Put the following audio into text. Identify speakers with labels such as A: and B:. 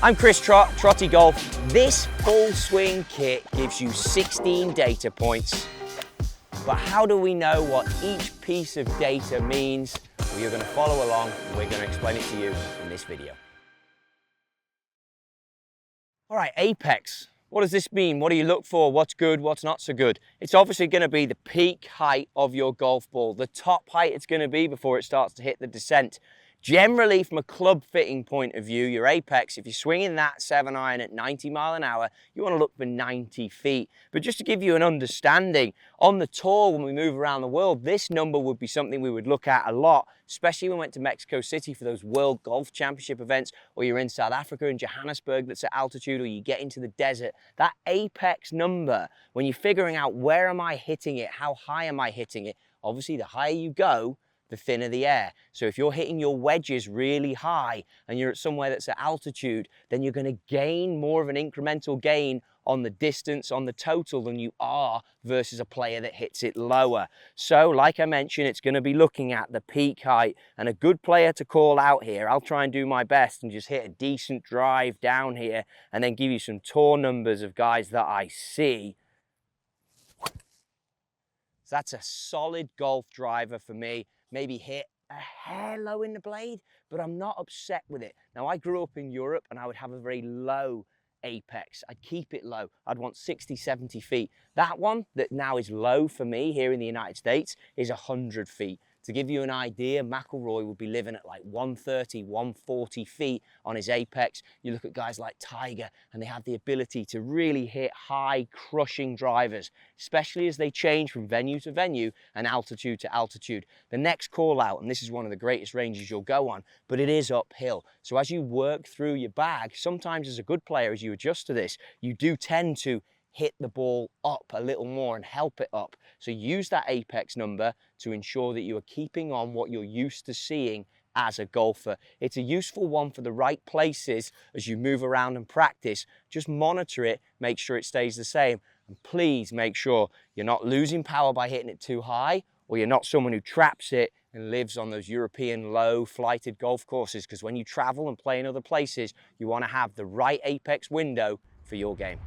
A: I'm Chris Trott, Trottiegolf. This full swing kit gives you 16 data points. But how do we know what each piece of data means? Well, you're going to follow along and we're going to explain it to you in this video. All right, apex. What does this mean? What do you look for? What's good? What's not so good? It's obviously going to be the peak height of your golf ball, the top height it's going to be before it starts to hit the descent. Generally, from a club fitting point of view, your apex, if you're swinging that 7-iron at 90 mile an hour, you want to look for 90 feet. But just to give you an understanding, on the tour, when we move around the world, this number would be something we would look at a lot, especially when we went to Mexico City for those World Golf Championship events, or you're in South Africa in Johannesburg that's at altitude, or you get into the desert. That apex number, when you're figuring out where am I hitting it, how high am I hitting it, obviously the higher you go, the thinner the air. So if you're hitting your wedges really high and you're at somewhere that's at altitude, then you're going to gain more of an incremental gain on the distance, on the total, than you are versus a player that hits it lower. So like I mentioned, it's going to be looking at the peak height, and a good player to call out here. I'll try and do my best and just hit a decent drive down here and then give you some tour numbers of guys that I see. So that's a solid golf driver for me. Maybe hit a hair low in the blade, but I'm not upset with it. Now, I grew up in Europe and I would have a very low apex. I'd keep it low. I'd want 60, 70 feet. That one that now is low for me here in the United States is 100 feet. To give you an idea, McIlroy would be living at like 130, 140 feet on his apex. You look at guys like Tiger and they have the ability to really hit high crushing drivers, especially as they change from venue to venue and altitude to altitude. The next call out, and this is one of the greatest ranges you'll go on, but it is uphill. So as you work through your bag, sometimes as a good player, as you adjust to this, you do tend to hit the ball up a little more and help it up. So use that apex number to ensure that you are keeping on what you're used to seeing as a golfer. It's a useful one for the right places as you move around and practice. Just monitor it, make sure it stays the same. And please make sure you're not losing power by hitting it too high, or you're not someone who traps it and lives on those European low flighted golf courses, because when you travel and play in other places, you want to have the right apex window for your game.